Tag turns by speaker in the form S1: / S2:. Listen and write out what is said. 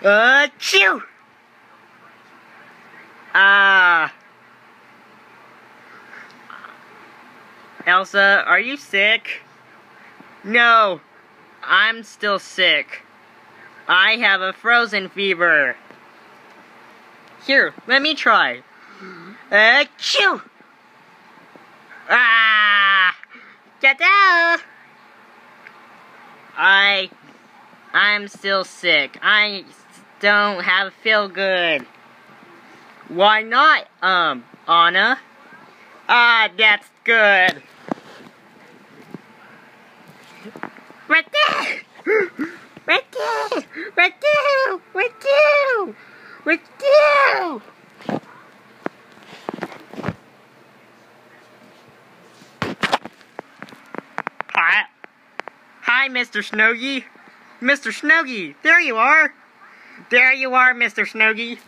S1: Achoo! Elsa, are you sick? No, I'm still sick. I have a frozen fever. Here, let me try. Achoo! Get out! I'm still sick. I don't feel good. Why not, Anna? That's good. Right there! Right there! Right there! Right there! Right there! Hi, Mr. Snowgie. Mr. Snowgie, there you are. There you are, Mr. Snowgie.